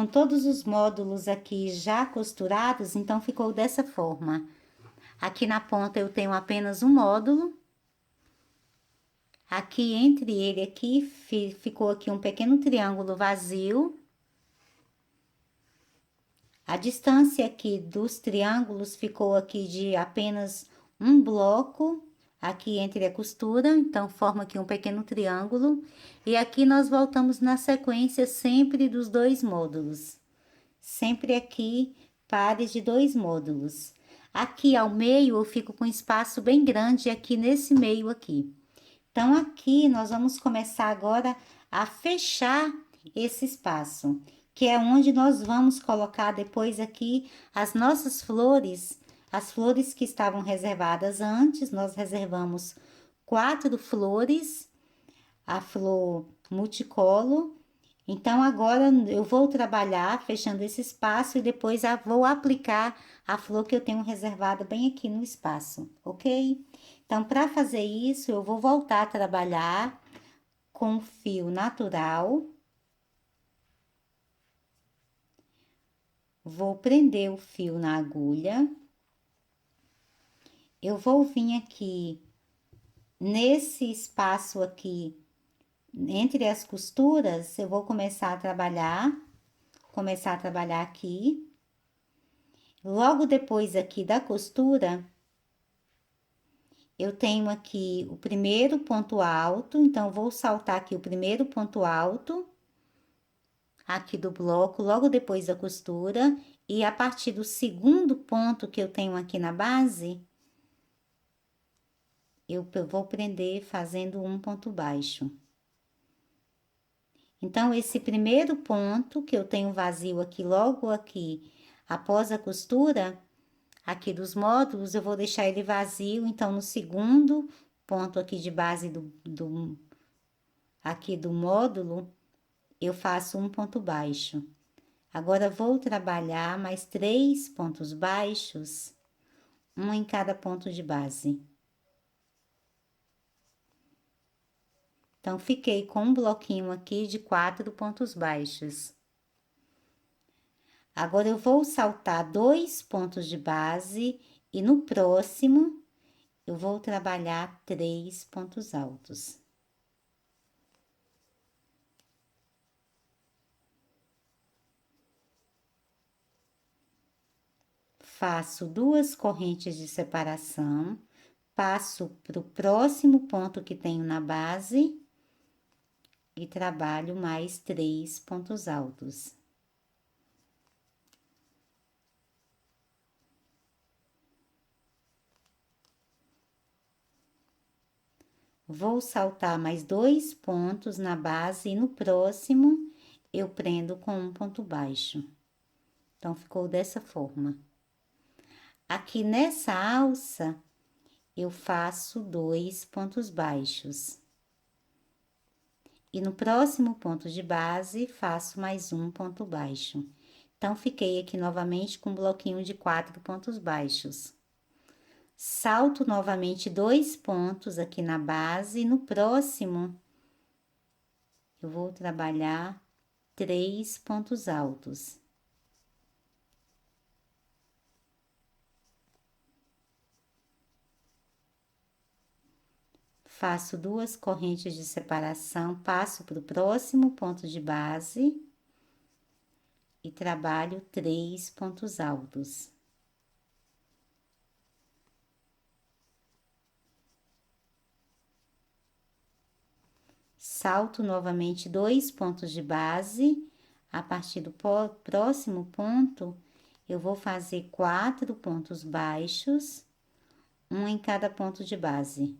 com todos os módulos aqui já costurados, então ficou dessa forma. Aqui na ponta eu tenho apenas um módulo. Aqui entre ele aqui, ficou aqui um pequeno triângulo vazio. A distância aqui dos triângulos ficou aqui de apenas um bloco, aqui entre a costura, então forma aqui um pequeno triângulo. E aqui nós voltamos na sequência sempre dos dois módulos. Sempre aqui, pares de dois módulos. Aqui ao meio eu fico com espaço bem grande aqui nesse meio aqui. Então, aqui nós vamos começar agora a fechar esse espaço, que é onde nós vamos colocar depois aqui as nossas flores, as flores que estavam reservadas antes, nós reservamos 4 flores, a flor multicolo. Então, agora eu vou trabalhar fechando esse espaço e depois vou aplicar a flor que eu tenho reservada bem aqui no espaço, ok? Então, para fazer isso, eu vou voltar a trabalhar com fio natural. Vou prender o fio na agulha. Eu vou vir aqui, nesse espaço aqui, entre as costuras, eu vou começar a trabalhar aqui. Logo depois aqui da costura, eu tenho aqui o primeiro ponto alto, então, vou saltar aqui o primeiro ponto alto, aqui do bloco, logo depois da costura, e a partir do segundo ponto que eu tenho aqui na base, eu vou prender fazendo um ponto baixo. Então, esse primeiro ponto que eu tenho vazio aqui, logo aqui, após a costura, aqui dos módulos, eu vou deixar ele vazio, então, no segundo ponto aqui de base aqui do módulo, eu faço um ponto baixo. Agora, vou trabalhar mais 3 pontos baixos, um em cada ponto de base. Então, fiquei com um bloquinho aqui de 4 pontos baixos. Agora, eu vou saltar 2 pontos de base e no próximo, eu vou trabalhar 3 pontos altos. Faço 2 correntes de separação, passo para o próximo ponto que tenho na base e trabalho mais 3 pontos altos. Vou saltar mais 2 pontos na base e no próximo eu prendo com um ponto baixo. Então, ficou dessa forma. Aqui nessa alça, eu faço 2 pontos baixos. E no próximo ponto de base, faço mais um ponto baixo. Então, fiquei aqui novamente com um bloquinho de 4 pontos baixos. Salto novamente 2 pontos aqui na base, e no próximo, eu vou trabalhar 3 pontos altos. Faço 2 correntes de separação, passo para o próximo ponto de base e trabalho 3 pontos altos. Salto novamente 2 pontos de base, a partir do próximo ponto, eu vou fazer 4 pontos baixos, um em cada ponto de base.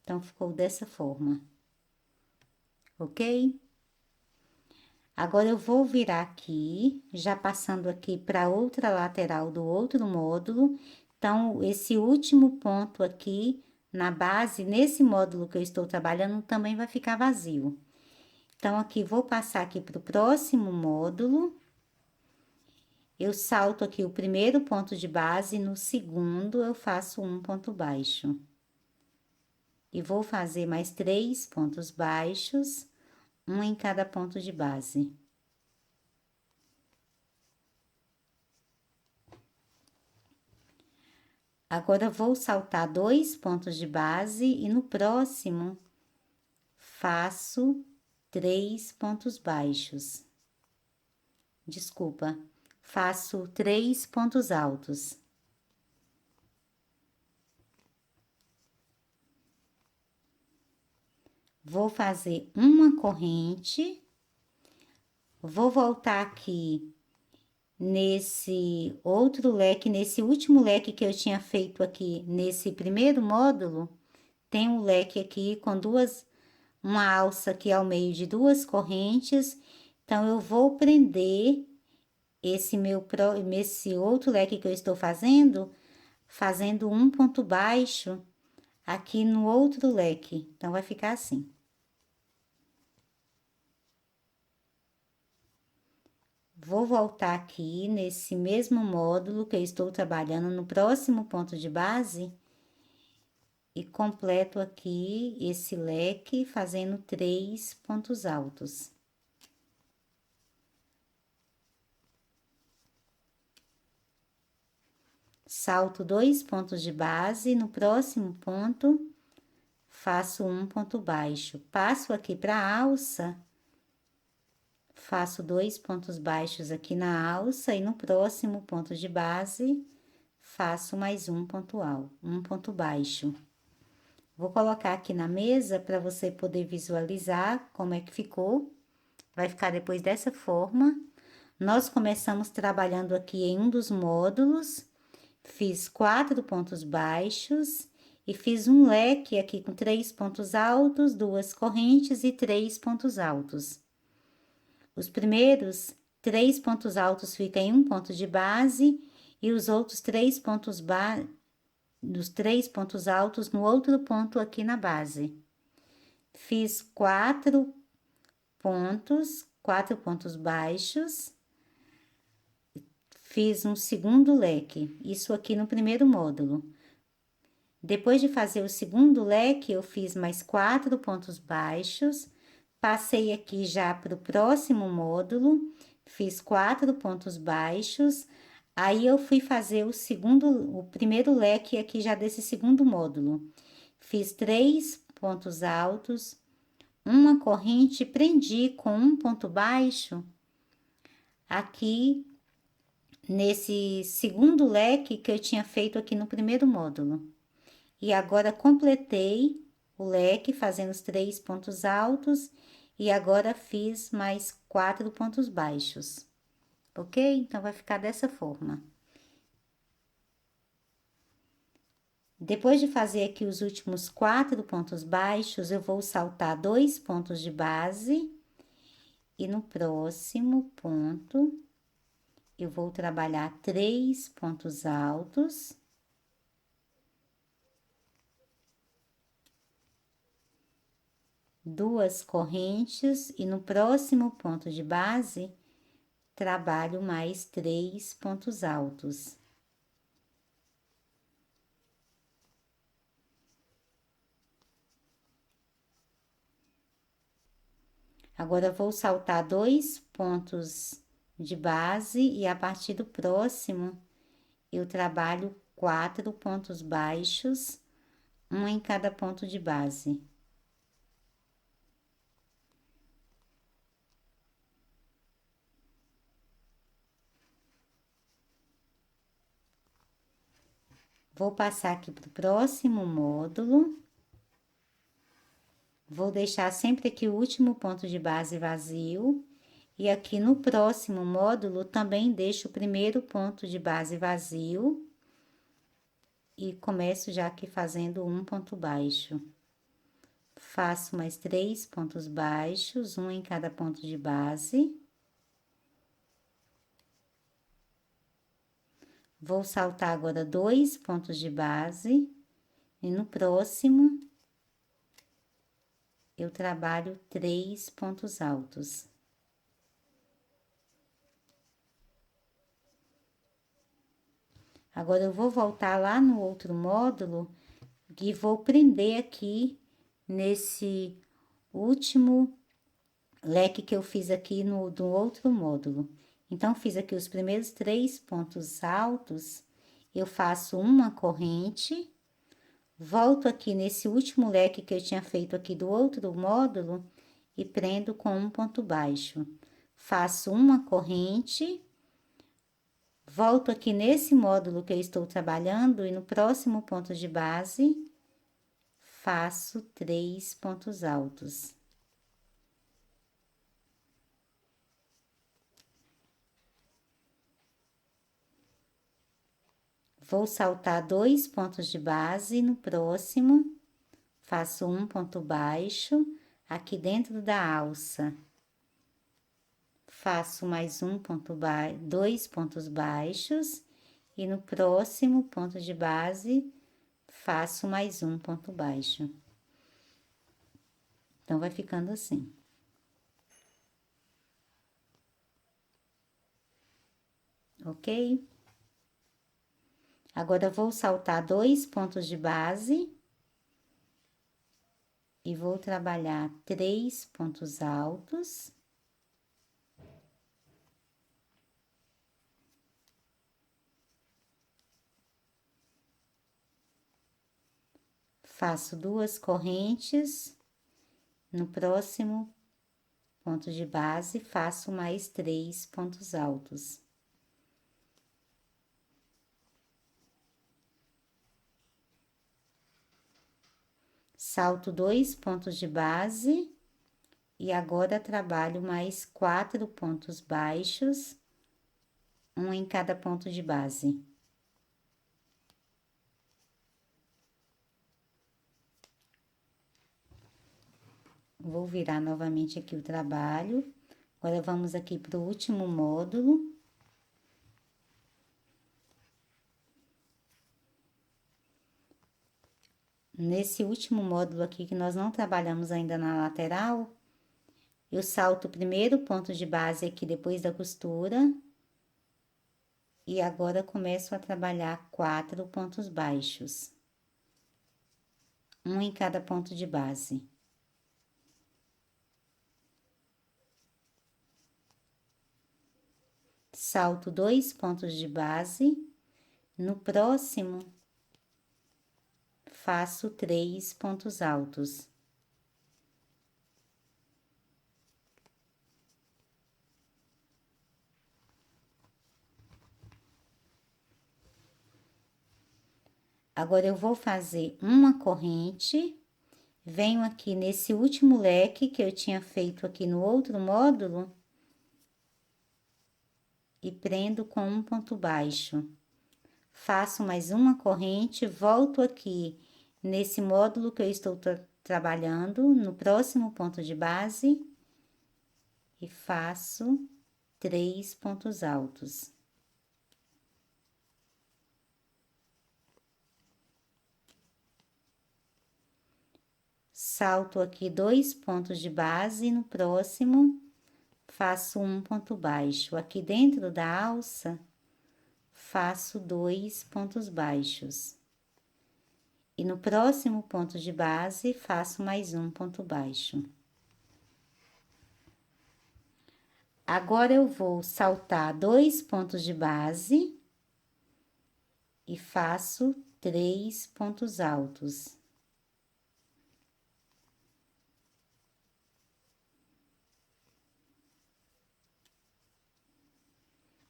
Então, ficou dessa forma, ok? Agora, eu vou virar aqui, já passando aqui para outra lateral do outro módulo. Então, esse último ponto aqui na base, nesse módulo que eu estou trabalhando, também vai ficar vazio. Então, aqui, vou passar aqui para o próximo módulo. Eu salto aqui o primeiro ponto de base, no segundo, eu faço um ponto baixo. E vou fazer mais 3 pontos baixos, um em cada ponto de base. Agora, vou saltar 2 pontos de base e no próximo, faço 3 pontos baixos. Desculpa, faço 3 pontos altos. Vou fazer uma corrente, vou voltar aqui nesse outro leque, nesse último leque que eu tinha feito aqui, nesse primeiro módulo, tem um leque aqui com uma alça aqui ao meio de 2 correntes, então, eu vou prender esse outro leque que eu estou fazendo um ponto baixo aqui no outro leque, então, vai ficar assim. Vou voltar aqui nesse mesmo módulo que eu estou trabalhando no próximo ponto de base e completo aqui esse leque fazendo 3 pontos altos. Salto 2 pontos de base, no próximo ponto, faço um ponto baixo. Passo aqui para a alça, faço 2 pontos baixos aqui na alça e no próximo ponto de base, faço mais um ponto baixo. Vou colocar aqui na mesa para você poder visualizar como é que ficou. Vai ficar depois dessa forma. Nós começamos trabalhando aqui em um dos módulos, fiz 4 pontos baixos e fiz um leque aqui com 3 pontos altos, 2 correntes e 3 pontos altos. Os primeiros 3 pontos altos ficam em um ponto de base e os outros 3 pontos dos 3 pontos altos no outro ponto aqui na base. Fiz 4 pontos baixos, fiz um segundo leque, isso aqui no primeiro módulo. Depois de fazer o segundo leque, eu fiz mais 4 pontos baixos, passei aqui já para o próximo módulo, fiz 4 pontos baixos, aí eu fui fazer o primeiro leque aqui já desse segundo módulo. Fiz 3 pontos altos, uma corrente, prendi com um ponto baixo aqui nesse segundo leque que eu tinha feito aqui no primeiro módulo. E agora, completei o leque fazendo os 3 pontos altos e agora fiz mais 4 pontos baixos, ok? Então, vai ficar dessa forma. Depois de fazer aqui os últimos 4 pontos baixos, eu vou saltar 2 pontos de base e no próximo ponto, eu vou trabalhar 3 pontos altos. Duas correntes e no próximo ponto de base, trabalho mais 3 pontos altos. Agora, vou saltar 2 pontos de base e a partir do próximo, eu trabalho 4 pontos baixos, um em cada ponto de base. Vou passar aqui para o próximo módulo. Vou deixar sempre aqui o último ponto de base vazio. E aqui no próximo módulo, também deixo o primeiro ponto de base vazio. E começo já aqui fazendo um ponto baixo. Faço mais 3 pontos baixos, um em cada ponto de base. Vou saltar agora 2 pontos de base. E no próximo, eu trabalho 3 pontos altos. Agora, eu vou voltar lá no outro módulo e vou prender aqui nesse último leque que eu fiz aqui do outro módulo. Então, fiz aqui os primeiros 3 pontos altos, eu faço uma corrente, volto aqui nesse último leque que eu tinha feito aqui do outro módulo e prendo com um ponto baixo. Faço uma corrente, volto aqui nesse módulo que eu estou trabalhando e no próximo ponto de base, faço 3 pontos altos. Vou saltar 2 pontos de base, no próximo, faço um ponto baixo, aqui dentro da alça. Faço mais um ponto baixo, 2 pontos baixos, e no próximo ponto de base, faço mais um ponto baixo. Então, vai ficando assim. Ok? Agora, vou saltar 2 pontos de base e vou trabalhar 3 pontos altos. Faço 2 correntes, no próximo ponto de base, faço mais 3 pontos altos. Salto 2 pontos de base e agora trabalho mais 4 pontos baixos, um em cada ponto de base. Vou virar novamente aqui o trabalho. Agora, vamos aqui para o último módulo. Nesse último módulo aqui, que nós não trabalhamos ainda na lateral, eu salto o primeiro ponto de base aqui depois da costura. E agora, começo a trabalhar 4 pontos baixos. Um em cada ponto de base. Salto 2 pontos de base. No próximo, faço 3 pontos altos. Agora, eu vou fazer uma corrente, venho aqui nesse último leque que eu tinha feito aqui no outro módulo e prendo com um ponto baixo. Faço mais uma corrente, volto aqui nesse módulo que eu estou trabalhando, no próximo ponto de base, e faço 3 pontos altos. Salto aqui 2 pontos de base, e no próximo, faço um ponto baixo. Aqui dentro da alça, faço 2 pontos baixos. E no próximo ponto de base, faço mais um ponto baixo. Agora, eu vou saltar 2 pontos de base e faço 3 pontos altos.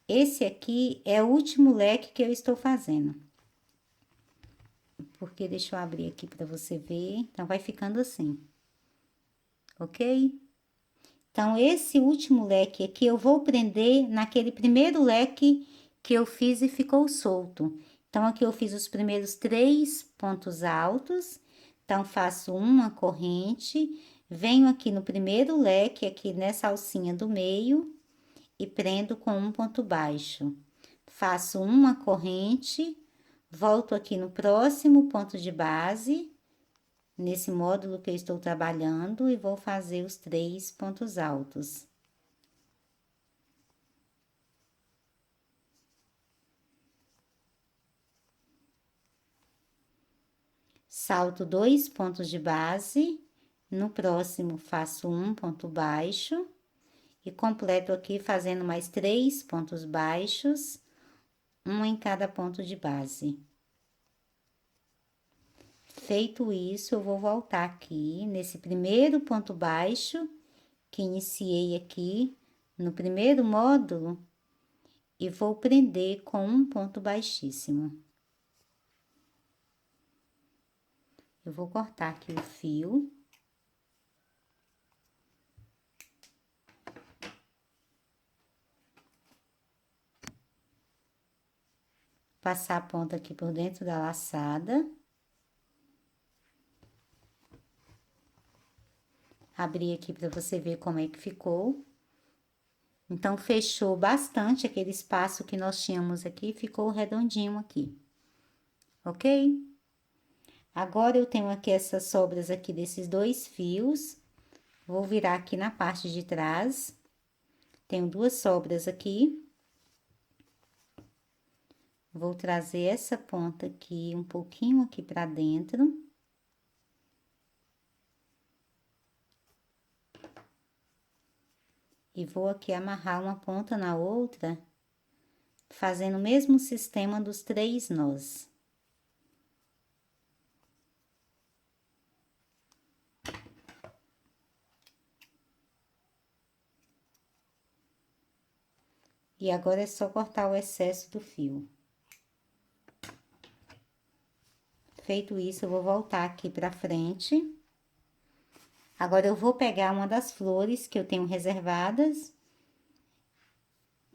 Esse aqui é o último leque que eu estou fazendo. Porque deixa eu abrir aqui para você ver. Então, vai ficando assim. Ok? Então, esse último leque aqui, eu vou prender naquele primeiro leque que eu fiz e ficou solto. Então, aqui eu fiz os primeiros 3 pontos altos. Então, faço uma corrente, venho aqui no primeiro leque, aqui nessa alcinha do meio, e prendo com um ponto baixo. Faço uma corrente, volto aqui no próximo ponto de base, nesse módulo que eu estou trabalhando, e vou fazer os 3 pontos altos. Salto 2 pontos de base No próximo, faço um ponto baixo e completo aqui fazendo mais 3 pontos baixos, um em cada ponto de base. Feito isso, eu vou voltar aqui nesse primeiro ponto baixo que iniciei aqui no primeiro módulo e vou prender com um ponto baixíssimo. Eu vou cortar aqui o fio. Passar a ponta aqui por dentro da laçada. Abrir aqui para você ver como é que ficou. Então, fechou bastante aquele espaço que nós tínhamos aqui, ficou redondinho aqui, ok? Agora, eu tenho aqui essas sobras aqui desses 2 fios, vou virar aqui na parte de trás, tenho 2 sobras aqui. Vou trazer essa ponta aqui, um pouquinho aqui pra dentro. E vou aqui amarrar uma ponta na outra, fazendo o mesmo sistema dos 3 nós. E agora é só cortar o excesso do fio. Feito isso, eu vou voltar aqui pra frente. Agora, eu vou pegar uma das flores que eu tenho reservadas.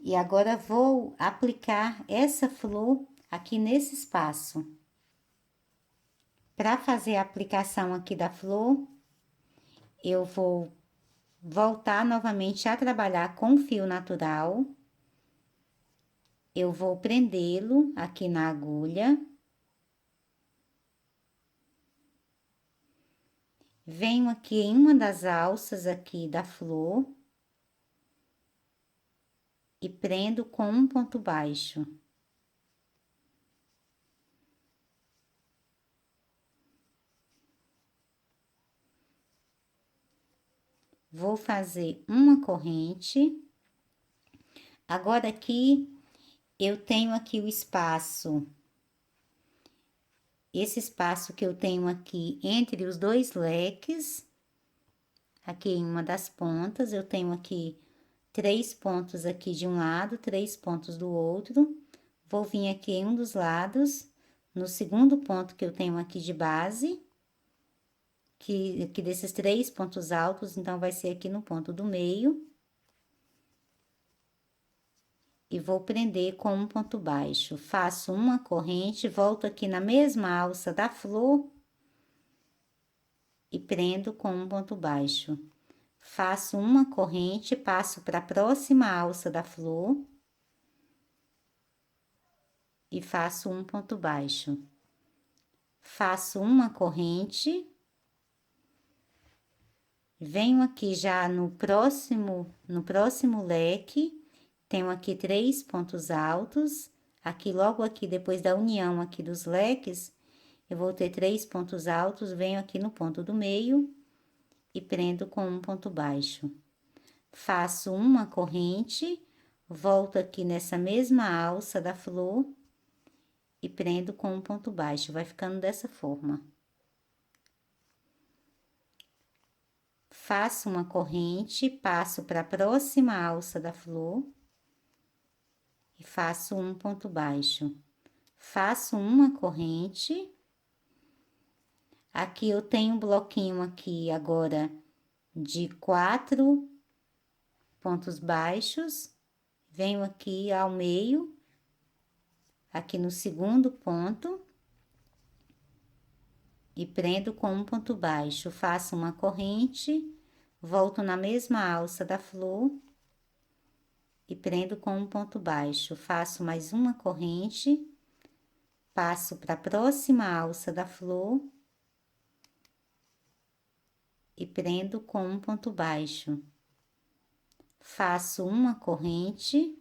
E agora, vou aplicar essa flor aqui nesse espaço. Para fazer a aplicação aqui da flor, eu vou voltar novamente a trabalhar com fio natural. Eu vou prendê-lo aqui na agulha. Venho aqui em uma das alças aqui da flor. E prendo com um ponto baixo. Vou fazer uma corrente. Agora, aqui, eu tenho aqui o espaço. Esse espaço que eu tenho aqui entre os 2 leques. Aqui em uma das pontas, eu tenho aqui 3 pontos aqui de um lado, 3 pontos do outro. Vou vir aqui em um dos lados, no segundo ponto que eu tenho aqui de base. Que desses 3 pontos altos, então, vai ser aqui no ponto do meio. E vou prender com um ponto baixo. Faço uma corrente, volto aqui na mesma alça da flor. E prendo com um ponto baixo. Faço uma corrente, passo para a próxima alça da flor. E faço um ponto baixo. Faço uma corrente. Venho aqui já no próximo leque, tenho aqui 3 pontos altos. Aqui, logo aqui, depois da união aqui dos leques, eu vou ter 3 pontos altos, venho aqui no ponto do meio e prendo com um ponto baixo. Faço uma corrente, volto aqui nessa mesma alça da flor e prendo com um ponto baixo, vai ficando dessa forma. Faço uma corrente, passo para a próxima alça da flor e faço um ponto baixo. Faço uma corrente. Aqui eu tenho um bloquinho aqui agora de 4 pontos baixos. Venho aqui ao meio, aqui no segundo ponto. E prendo com um ponto baixo, faço uma corrente, volto na mesma alça da flor e prendo com um ponto baixo, faço mais uma corrente, passo para a próxima alça da flor e prendo com um ponto baixo. Faço uma corrente,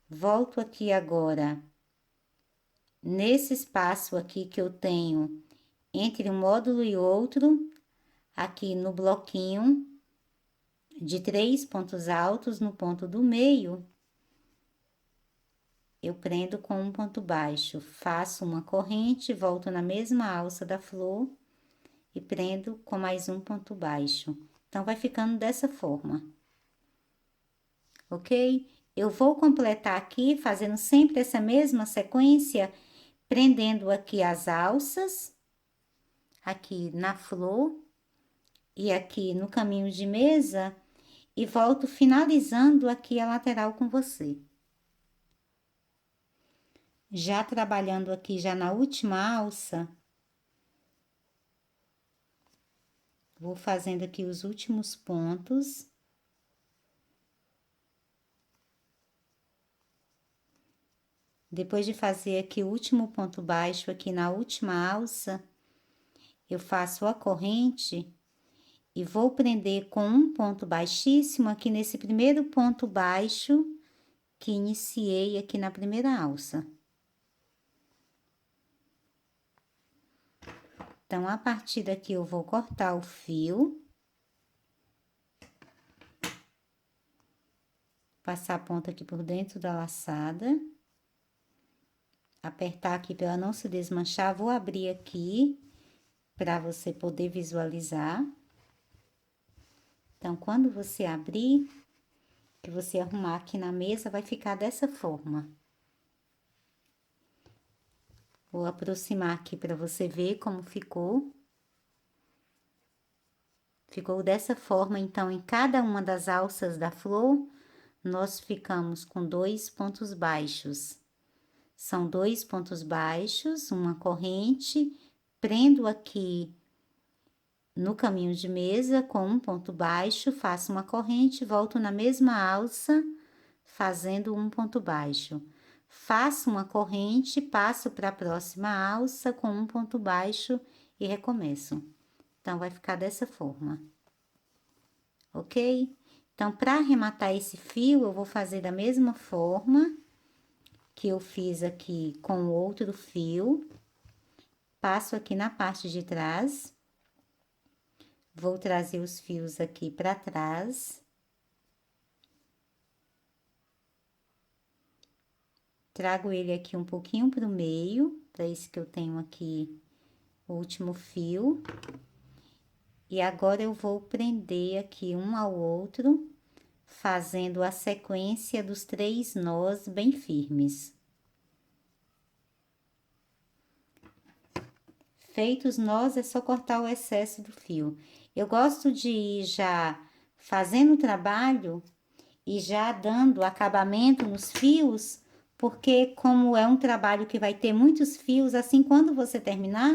volto aqui agora nesse espaço aqui que eu tenho entre um módulo e outro, aqui no bloquinho de 3 pontos altos, no ponto do meio, eu prendo com um ponto baixo, faço uma corrente, volto na mesma alça da flor e prendo com mais um ponto baixo. Então, vai ficando dessa forma, ok? Eu vou completar aqui, fazendo sempre essa mesma sequência, prendendo aqui as alças, aqui na flor e aqui no caminho de mesa, e volto finalizando aqui a lateral com você. Já trabalhando aqui, já na última alça, vou fazendo aqui os últimos pontos. Depois de fazer aqui o último ponto baixo aqui na última alça, eu faço a corrente e vou prender com um ponto baixíssimo aqui nesse primeiro ponto baixo que iniciei aqui na primeira alça. Então, a partir daqui, eu vou cortar o fio. Passar a ponta aqui por dentro da laçada. Apertar aqui para ela não se desmanchar. Vou abrir aqui para você poder visualizar. Então, quando você abrir, que você arrumar aqui na mesa, vai ficar dessa forma. Vou aproximar aqui para você ver como ficou. Ficou dessa forma, então, em cada uma das alças da flor, nós ficamos com 2 pontos baixos. São 2 pontos baixos, uma corrente, prendo aqui no caminho de mesa com um ponto baixo, faço uma corrente, volto na mesma alça, fazendo um ponto baixo. Faço uma corrente, passo para a próxima alça com um ponto baixo e recomeço. Então, vai ficar dessa forma, ok? Então, para arrematar esse fio, eu vou fazer da mesma forma que eu fiz aqui com o outro fio. Passo aqui na parte de trás. Vou trazer os fios aqui para trás. Trago ele aqui um pouquinho pro meio, para esse que eu tenho aqui o último fio. E agora, eu vou prender aqui um ao outro, fazendo a sequência dos 3 nós bem firmes. Feitos nós, é só cortar o excesso do fio. Eu gosto de ir já fazendo o trabalho e já dando acabamento nos fios, porque como é um trabalho que vai ter muitos fios, assim, quando você terminar,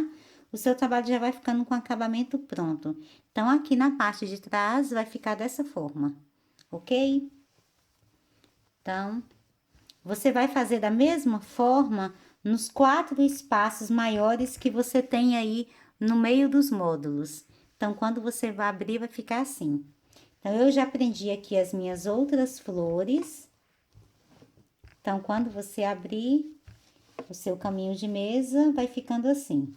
o seu trabalho já vai ficando com acabamento pronto. Então, aqui na parte de trás, vai ficar dessa forma, ok? Então, você vai fazer da mesma forma nos 4 espaços maiores que você tem aí no meio dos módulos. Então, quando você vai abrir, vai ficar assim. Então, eu já prendi aqui as minhas outras flores. Então, quando você abrir o seu caminho de mesa, vai ficando assim.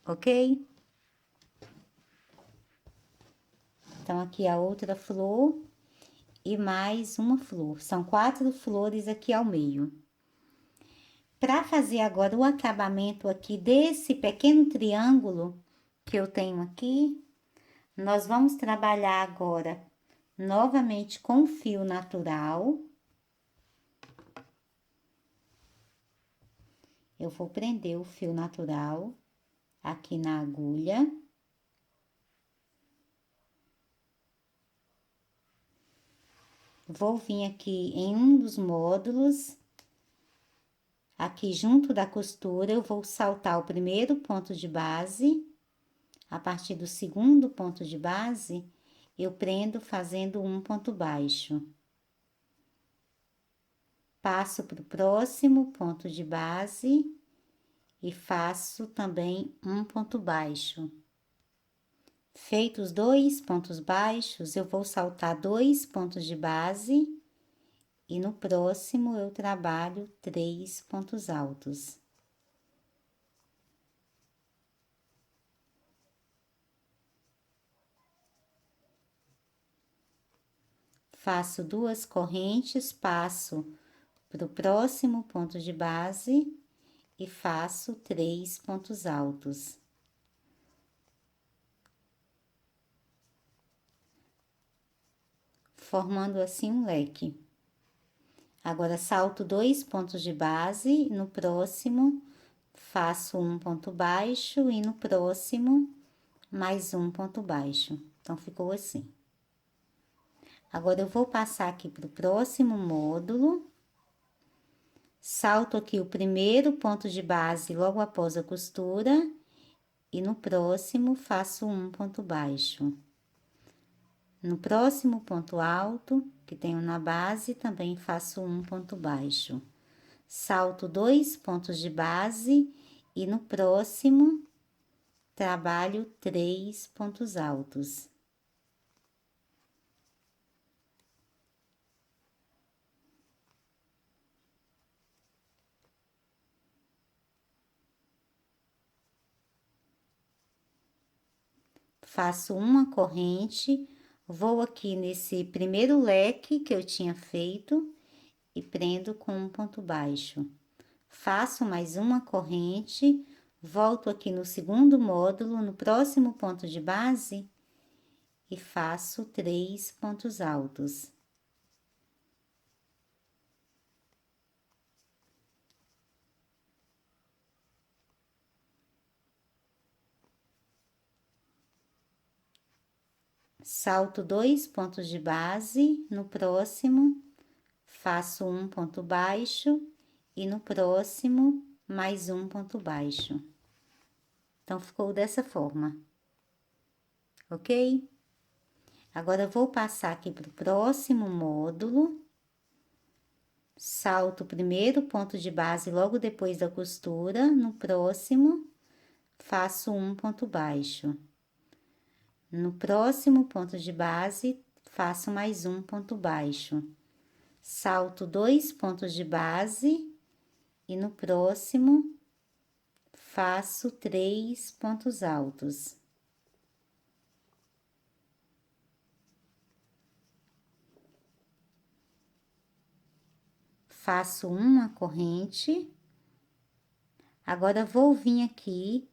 Ok? Então, aqui a outra flor e mais uma flor. São 4 flores aqui ao meio. Para fazer agora o acabamento aqui desse pequeno triângulo que eu tenho aqui, nós vamos trabalhar agora novamente com fio natural. Eu vou prender o fio natural aqui na agulha. Vou vir aqui em um dos módulos, aqui junto da costura, eu vou saltar o primeiro ponto de base. A partir do segundo ponto de base, eu prendo fazendo um ponto baixo. Passo para o próximo ponto de base e faço também um ponto baixo. Feitos 2 pontos baixos, eu vou saltar 2 pontos de base e no próximo eu trabalho 3 pontos altos. faço 2 correntes, passo para o próximo ponto de base e faço 3 pontos altos. Formando assim um leque. Agora, salto 2 pontos de base, no próximo, faço um ponto baixo e no próximo, mais um ponto baixo. Então, ficou assim. Agora, eu vou passar aqui para o próximo módulo. Salto aqui o primeiro ponto de base logo após a costura e no próximo faço um ponto baixo. No próximo ponto alto, que tenho na base, também faço um ponto baixo. Salto 2 pontos de base e no próximo trabalho 3 pontos altos. Faço uma corrente, vou aqui nesse primeiro leque que eu tinha feito e prendo com um ponto baixo. Faço mais uma corrente, volto aqui no segundo módulo, no próximo ponto de base e faço 3 pontos altos. Salto 2 pontos de base, no próximo faço um ponto baixo e no próximo mais um ponto baixo. Então, ficou dessa forma, ok? Agora, eu vou passar aqui para o próximo módulo. Salto o primeiro ponto de base logo depois da costura, no próximo, faço um ponto baixo. No próximo ponto de base, faço mais um ponto baixo. Salto 2 pontos de base e no próximo, faço 3 pontos altos. Faço uma corrente. Agora, vou vir aqui,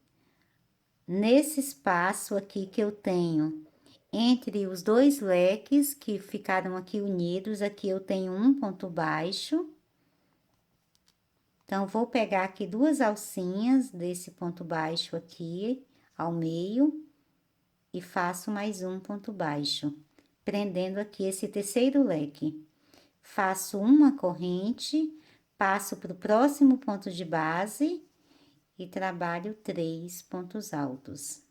nesse espaço aqui que eu tenho, entre os 2 leques que ficaram aqui unidos, aqui eu tenho um ponto baixo. Então, vou pegar aqui 2 alcinhas desse ponto baixo aqui, ao meio, e faço mais um ponto baixo, prendendo aqui esse terceiro leque. Faço uma corrente, passo para o próximo ponto de base e trabalho 3 pontos altos.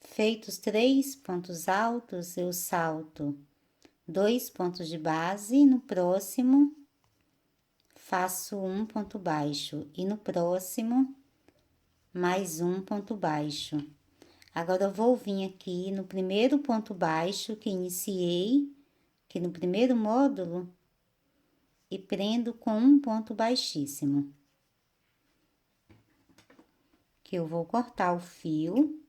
Feitos 3 pontos altos, eu salto 2 pontos de base e no próximo faço um ponto baixo e no próximo mais um ponto baixo. Agora, eu vou vir aqui no primeiro ponto baixo que iniciei, aqui no primeiro módulo, e prendo com um ponto baixíssimo. Que eu vou cortar o fio.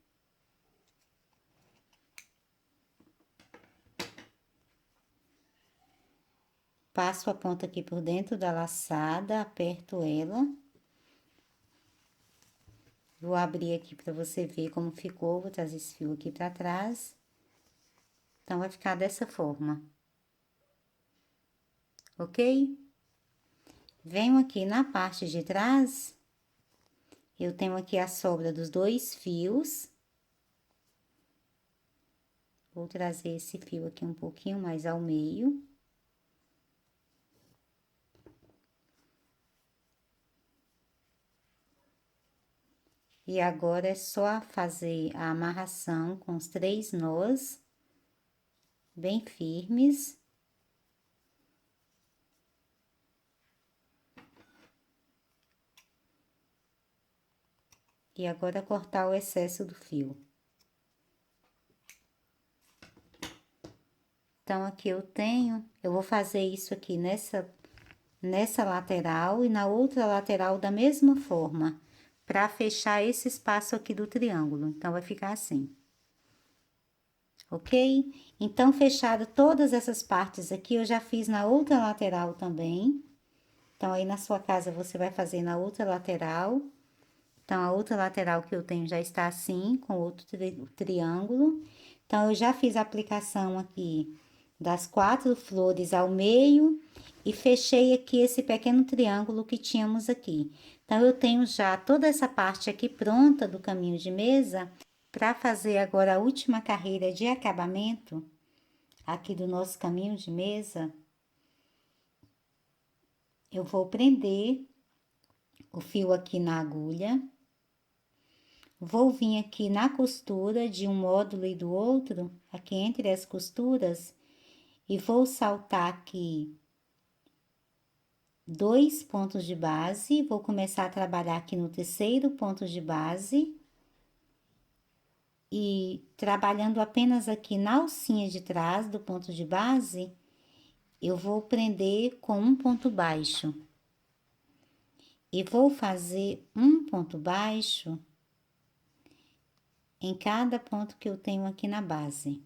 Passo a ponta aqui por dentro da laçada, aperto ela. Vou abrir aqui para você ver como ficou, vou trazer esse fio aqui para trás. Então, vai ficar dessa forma. Ok? Venho aqui na parte de trás, eu tenho aqui a sobra dos 2 fios. Vou trazer esse fio aqui um pouquinho mais ao meio. E agora, é só fazer a amarração com os 3 nós, bem firmes. E agora, cortar o excesso do fio. Então, aqui eu vou fazer isso aqui nessa lateral e na outra lateral da mesma forma, para fechar esse espaço aqui do triângulo. Então, vai ficar assim. Ok? Então, fechado todas essas partes aqui, eu já fiz na outra lateral também. Então, aí na sua casa, você vai fazer na outra lateral. Então, a outra lateral que eu tenho já está assim, com outro triângulo. Então, eu já fiz a aplicação aqui das 4 flores ao meio e fechei aqui esse pequeno triângulo que tínhamos aqui. Então, eu tenho já toda essa parte aqui pronta do caminho de mesa para fazer agora a última carreira de acabamento aqui do nosso caminho de mesa. Eu vou prender o fio aqui na agulha. Vou vir aqui na costura de um módulo e do outro, aqui entre as costuras, e vou saltar aqui 2 pontos de base. Vou começar a trabalhar aqui no terceiro ponto de base. E trabalhando apenas aqui na alcinha de trás do ponto de base, eu vou prender com um ponto baixo. E vou fazer um ponto baixo em cada ponto que eu tenho aqui na base.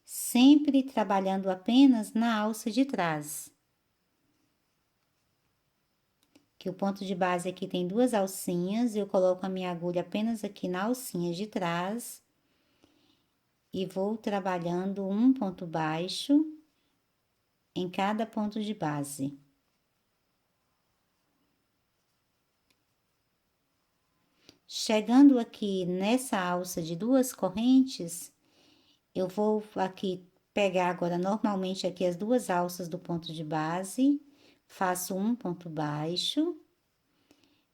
Sempre trabalhando apenas na alça de trás. Que o ponto de base aqui tem 2 alcinhas, eu coloco a minha agulha apenas aqui na alcinha de trás. E vou trabalhando um ponto baixo em cada ponto de base. Chegando aqui nessa alça de 2 correntes, eu vou aqui pegar agora normalmente aqui as 2 alças do ponto de base, faço um ponto baixo,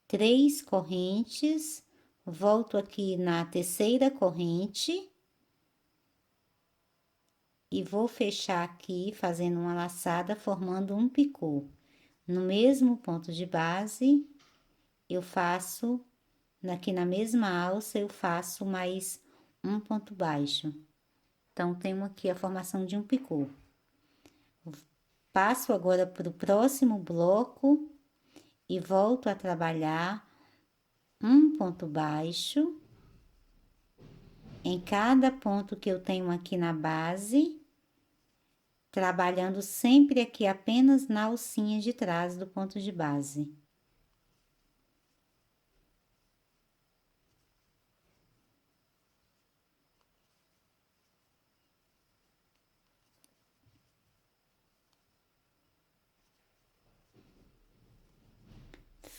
3 correntes, volto aqui na terceira corrente e vou fechar aqui fazendo uma laçada formando um picô. No mesmo ponto de base, eu faço aqui na mesma alça, eu faço mais um ponto baixo. Então, tenho aqui a formação de um picô. Passo agora para o próximo bloco e volto a trabalhar um ponto baixo em cada ponto que eu tenho aqui na base, trabalhando sempre aqui apenas na alcinha de trás do ponto de base.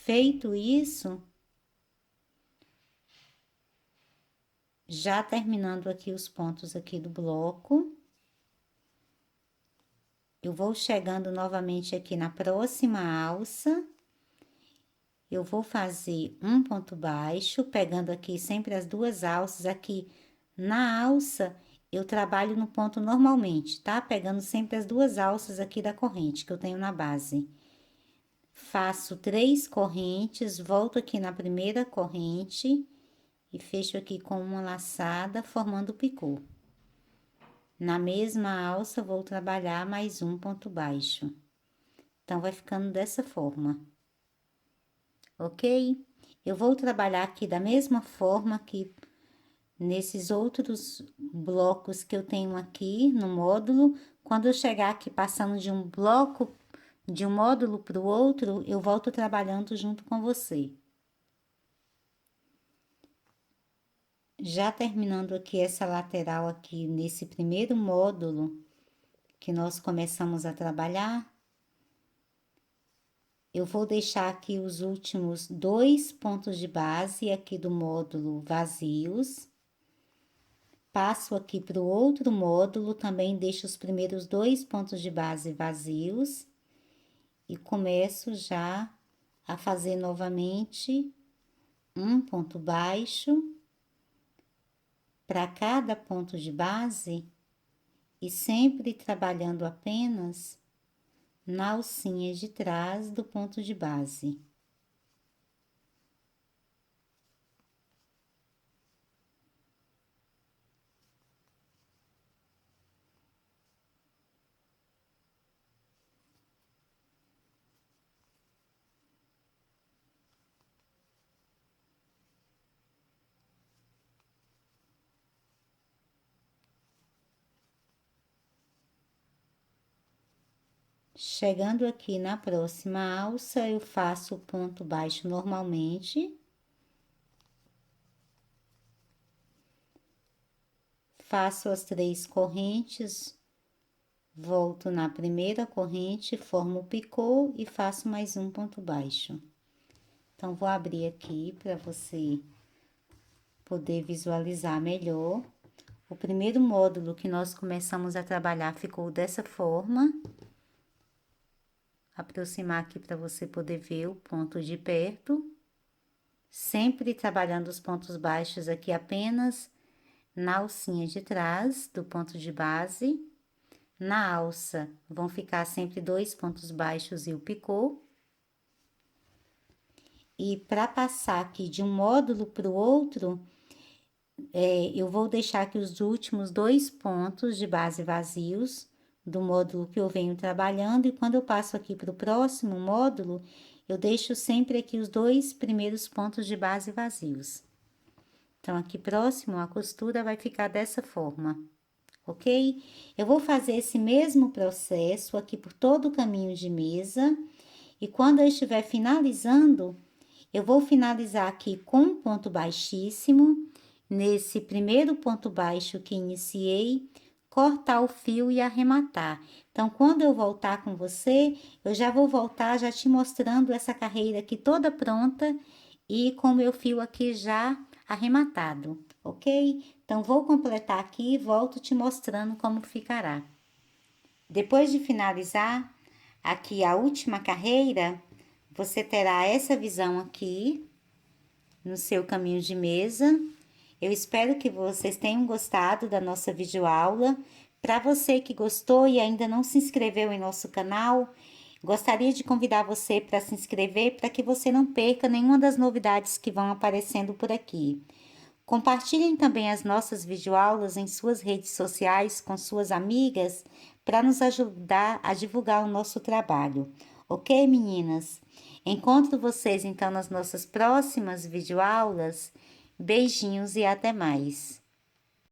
Feito isso, já terminando aqui os pontos aqui do bloco, eu vou chegando novamente aqui na próxima alça, eu vou fazer um ponto baixo, pegando aqui sempre as 2 alças aqui na alça, eu trabalho no ponto normalmente, tá? Pegando sempre as 2 alças aqui da corrente que eu tenho na base. Faço 3 correntes, volto aqui na primeira corrente e fecho aqui com uma laçada, formando o picô. Na mesma alça, vou trabalhar mais um ponto baixo. Então, vai ficando dessa forma. Ok? Eu vou trabalhar aqui da mesma forma que nesses outros blocos que eu tenho aqui no módulo. Quando eu chegar aqui passando de um bloco, de um módulo para o outro, eu volto trabalhando junto com você. Já terminando aqui essa lateral aqui nesse primeiro módulo que nós começamos a trabalhar, eu vou deixar aqui os últimos 2 pontos de base aqui do módulo vazios. Passo aqui para o outro módulo, também deixo os primeiros 2 pontos de base vazios. E começo já a fazer novamente um ponto baixo para cada ponto de base e sempre trabalhando apenas na alcinha de trás do ponto de base. Chegando aqui na próxima alça, eu faço o ponto baixo normalmente. Faço as 3 correntes, volto na primeira corrente, formo o picô e faço mais um ponto baixo. Então, vou abrir aqui para você poder visualizar melhor. O primeiro módulo que nós começamos a trabalhar ficou dessa forma. Aproximar aqui para você poder ver o ponto de perto. Sempre trabalhando os pontos baixos aqui apenas na alcinha de trás do ponto de base. Na alça, vão ficar sempre 2 pontos baixos e o picô. E para passar aqui de um módulo para o outro, eu vou deixar aqui os últimos 2 pontos de base vazios do módulo que eu venho trabalhando, e quando eu passo aqui para o próximo módulo, eu deixo sempre aqui os 2 primeiros pontos de base vazios. Então, aqui próximo, a costura vai ficar dessa forma, ok? Eu vou fazer esse mesmo processo aqui por todo o caminho de mesa, e quando eu estiver finalizando, eu vou finalizar aqui com um ponto baixíssimo, nesse primeiro ponto baixo que iniciei, cortar o fio e arrematar. Então, quando eu voltar com você, eu já vou voltar já te mostrando essa carreira aqui toda pronta e com o meu fio aqui já arrematado, ok? Então, vou completar aqui e volto te mostrando como ficará. Depois de finalizar aqui a última carreira, você terá essa visão aqui no seu caminho de mesa. Eu espero que vocês tenham gostado da nossa videoaula. Para você que gostou e ainda não se inscreveu em nosso canal, gostaria de convidar você para se inscrever para que você não perca nenhuma das novidades que vão aparecendo por aqui. Compartilhem também as nossas videoaulas em suas redes sociais com suas amigas para nos ajudar a divulgar o nosso trabalho. Ok, meninas? Encontro vocês então nas nossas próximas videoaulas. Beijinhos e até mais!